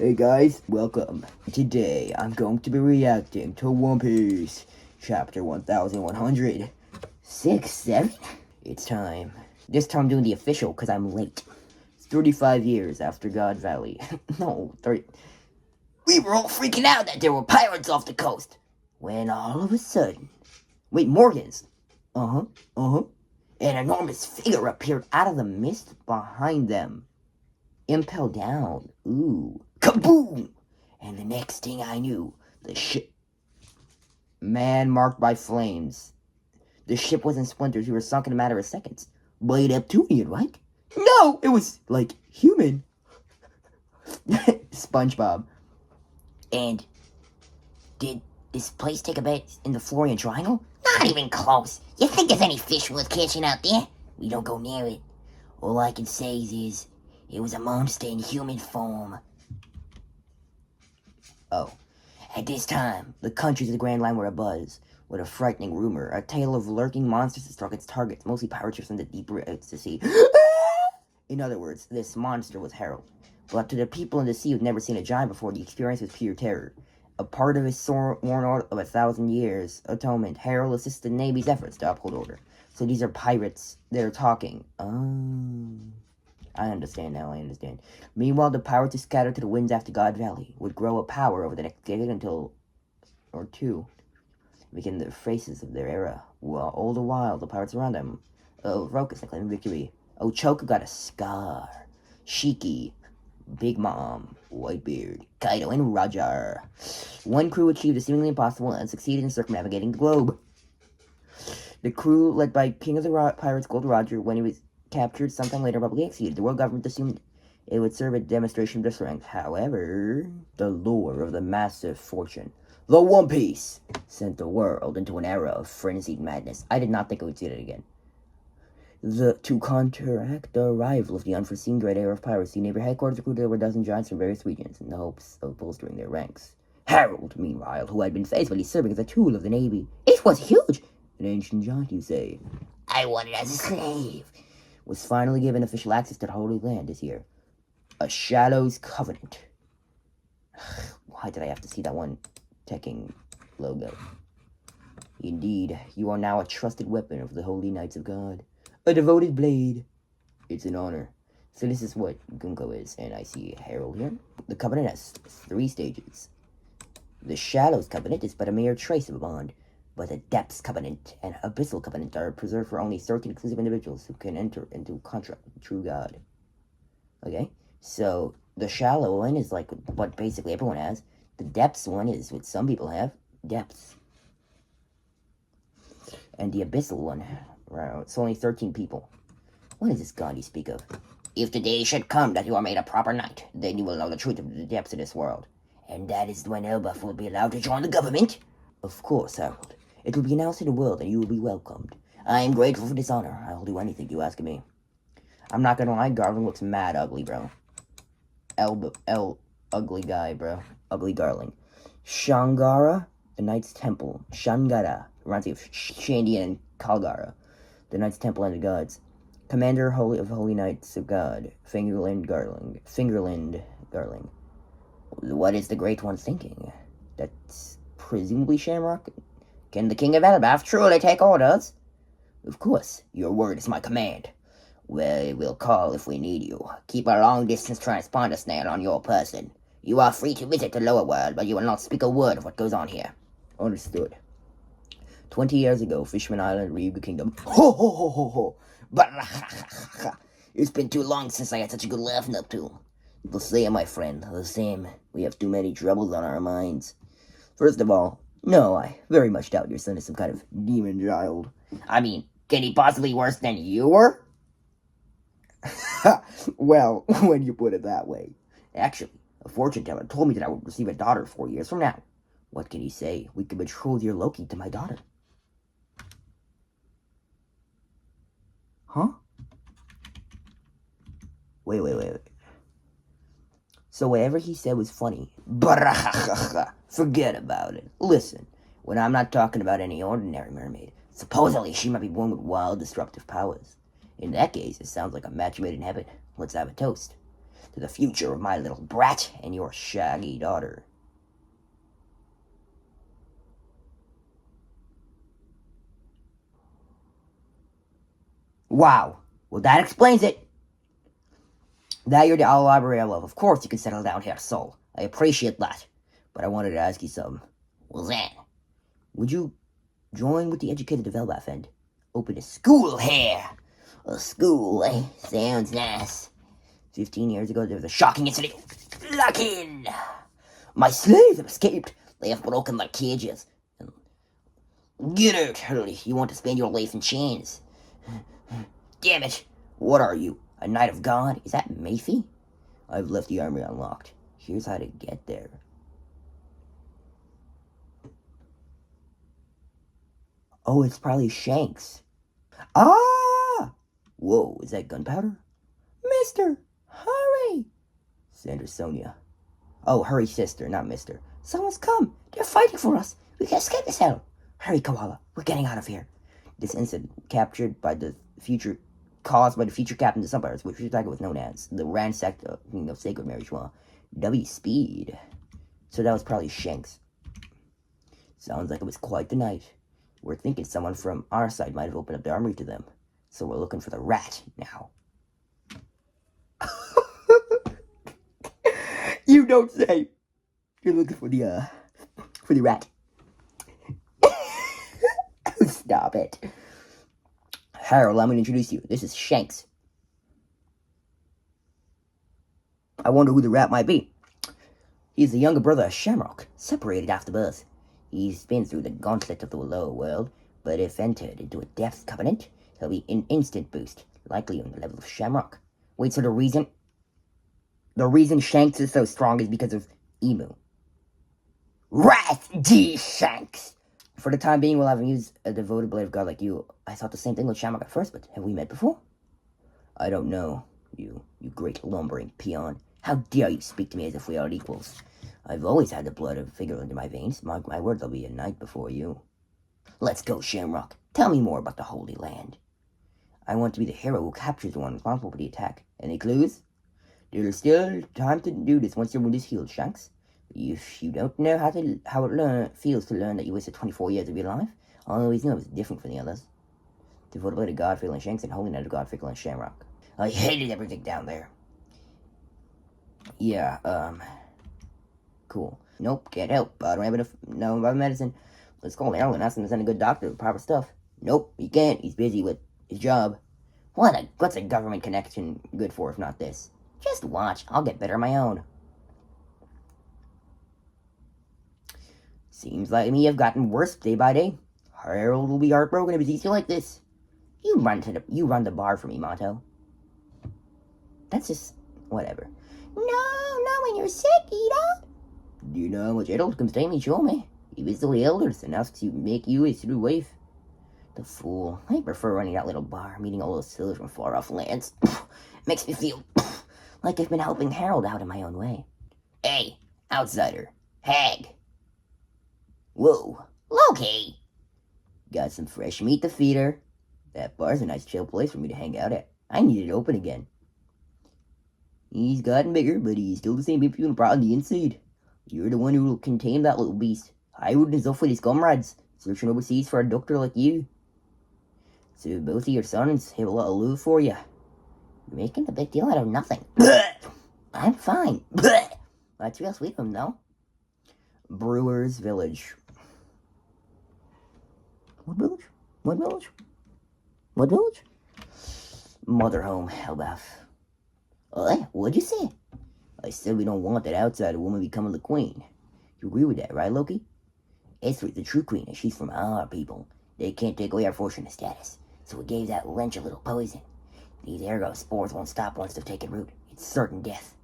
Hey guys, welcome. Today I'm going to be reacting to One Piece, chapter 1167. It's time. This time I'm doing the official because I'm late. It's 35 years after God Valley. No, 30. We were all freaking out that there were pirates off the coast. When all of a sudden, wait, Morgan's. An enormous figure appeared out of the mist behind them. Impel down. Ooh. Kaboom! And the next thing I knew, the ship... Man marked by flames. The ship was in splinters. We were sunk in a matter of seconds. By Neptunian, right? No! It was, like, human. SpongeBob. And did this place take a bite in the Florian Triangle? Not even close. You think there's any fish worth catching out there? We don't go near it. All I can say is, it was a monster in human form. Oh. At this time, the countries of the Grand Line were abuzz with a frightening rumor, a tale of lurking monsters that struck its targets, mostly pirate ships in the deeper of the sea. In other words, this monster was Harold. But to the people in the sea who'd never seen a giant before, the experience was pure terror. A part of his sworn oath of 1,000 years atonement, Harold assisted the Navy's efforts to uphold order. So these are pirates. They're talking. I understand now, I understand. Meanwhile, the pirates are scattered to the winds after God Valley would grow a power over the next decade until, or two, begin the phases of their era. Well, all the while, the pirates around them, Rokus and claiming victory. Ochoku got a scar. Shiki, Big Mom, Whitebeard, Kaido, and Roger. One crew achieved the seemingly impossible and succeeded in circumnavigating the globe. The crew, led by King of the Pirates Gold Roger, when he was captured sometime later, publicly executed. The world government assumed it would serve a demonstration of their strength. However, the lure of the massive fortune, the One Piece, sent the world into an era of frenzied madness. I did not think I would see that again. To counteract the arrival of the unforeseen great era of piracy, neighbor headquarters recruited over a dozen giants from various regions in the hopes of bolstering their ranks. Harold, meanwhile, who had been faithfully serving as a tool of the Navy. It was huge! An ancient giant, you say? I wanted as a slave. Was finally given official access to the Holy Land this year. A Shadow's Covenant. Why did I have to see that one teching logo? Indeed, you are now a trusted weapon of the Holy Knights of God. A devoted blade. It's an honor. So this is what Gunko is, and I see Harold here. The Covenant has 3 stages. The Shadow's Covenant is but a mere trace of a bond, but the Depths Covenant and Abyssal Covenant are preserved for only 13 exclusive individuals who can enter into contract with the true God. Okay? So, the Shallow one is like what basically everyone has. The Depths one is what some people have. Depths. And the Abyssal one, right, it's only 13 people. What is this God you speak of? If the day should come that you are made a proper knight, then you will know the truth of the depths of this world. And that is when Elbaf will be allowed to join the government? Of course, Harold. It will be announced to the world and you will be welcomed. I am grateful for this honor. I will do anything you ask of me. I'm not gonna lie, Garland looks mad ugly, bro. Ugly guy, bro. Ugly Garling. Shangara, the Knight's Temple. Shangara, reminds me of Shandian and Kalgara. The Knight's Temple and the Gods. Commander of Holy Knights of God. Fingerland Garling. What is the Great One thinking? That's presumably Shamrock? Can the King of Elbaf truly take orders? Of course, your word is my command. We'll call if we need you. Keep a long-distance transponder snare on your person. You are free to visit the lower world, but you will not speak a word of what goes on here. Understood. 20 years ago, Fishman Island, Ryuga Kingdom. Ho ho ho ho ho! But it's been too long since I had such a good laugh, Neptune. The same, my friend, the same. We have too many troubles on our minds. First of all, no, I very much doubt your son is some kind of demon child. I mean, can he possibly be worse than you were? Well, when you put it that way. Actually, a fortune teller told me that I would receive a daughter 4 years from now. What can he say? We could betroth your Loki to my daughter. Huh? Wait. So whatever he said was funny. Forget about it. Listen, when I'm not talking about any ordinary mermaid, supposedly she might be born with wild, destructive powers. In that case, it sounds like a match made in heaven. Let's have a toast. to the future of my little brat and your shaggy daughter. Wow. Well, that explains it. That you're the library I love. Of course you can settle down here, Sol. I appreciate that. But I wanted to ask you something. What's that? Would you join with the educated development and open a school here? A school, eh? Sounds nice. 15 years ago, there was a shocking incident. Lock-in! My slaves have escaped. They have broken their cages. Get out, Hurley. You want to spend your life in chains. Damn it. What are you, a knight of God? Is that Mafi? I've left the armory unlocked. Here's how to get there. Oh, it's probably Shanks. Ah! Whoa, is that gunpowder? Mister, hurry! Sandra Sonia. Oh, hurry, sister, not mister. Someone's come. They're fighting for us. We can't escape this hell. Hurry, Koala. We're getting out of here. This incident caused by the future captain of the Sunfires, which was known as the ransacked sacred marijuana. W Speed. So that was probably Shanks. Sounds like it was quite the night. We're thinking someone from our side might have opened up the armory to them. So we're looking for the rat now. You don't say. You're looking for the rat. Stop it. Harold, let me introduce you. This is Shanks. I wonder who the rat might be. He's the younger brother of Shamrock, separated after birth. He's been through the gauntlet of the lower world, but if entered into a death covenant, he'll be an instant boost, likely on the level of Shamrock. Wait, so the reason Shanks is so strong is because of Emu. Wrath D. Shanks! For the time being, we'll have him use a devoted blade of God like you. I thought the same thing with Shamrock at first, but have we met before? I don't know, you great lumbering peon. How dare you speak to me as if we are equals? I've always had the blood of a figure under my veins. Mark my word, there'll be a night before you. Let's go, Shamrock. Tell me more about the Holy Land. I want to be the hero who captures the one responsible for the attack. Any clues? There's still time to do this once your wound is healed, Shanks. If you don't know how it feels to learn that you wasted 24 years of your life, I always knew it was different from the others. Devoted blade of God, Fickle and Shanks, and Holy Knight of God, Fickle and Shamrock. I hated everything down there. Yeah, cool. Nope, can't help. I don't have enough know about medicine. Let's call Harold and ask him to send a good doctor with proper stuff. Nope, he can't. He's busy with his job. What's a government connection good for if not this? Just watch. I'll get better on my own. Seems like me have gotten worse day by day. Harold will be heartbroken if it's easy like this. You run the bar for me, Monto. That's just whatever. No, not when you're sick, Ida. Do you know how much Harold comes to me, show me? He visits the elders and asks you to make you his true wife. The fool. I prefer running that little bar, meeting all those sailors from far off lands. Makes me feel like I've been helping Harold out in my own way. Hey, outsider. Hag. Whoa. Loki. Got some fresh meat to feed her. That bar's a nice chill place for me to hang out at. I need it open again. He's gotten bigger, but he's still the same impudent brat on the inside. You're the one who will contain that little beast. Highwood is off with his comrades, searching overseas for a doctor like you. So both of your sons have a lot of love for you. You're making a big deal out of nothing. I'm fine. That's real sweet of him, though. Brewer's Village. What village? What village? What village? Mother home, Hellbath. What'd you say? I said we don't want that outsider woman becoming the queen. You agree with that, right, Loki? Esther's the true queen, and she's from our people. They can't take away our fortune and status. So we gave that wench a little poison. These ergo spores won't stop once they've taken root. It's certain death.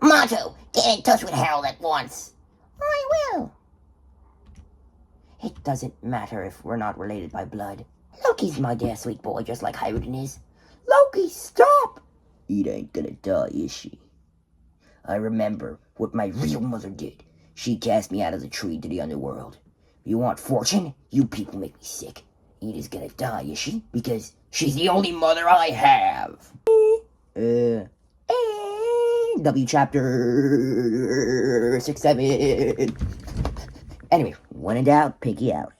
Monto, get in touch with Harold at once. I will. It doesn't matter if we're not related by blood. Loki's my dear sweet boy, just like Hyrule is. Loki, stop! Ida ain't gonna die, is she? I remember what my real mother did. She cast me out of the tree to the underworld. You want fortune? You people make me sick. Ida's gonna die, is she? Because she's the only mother I have. W chapter 6, 7. Anyway, when in doubt, pinky out.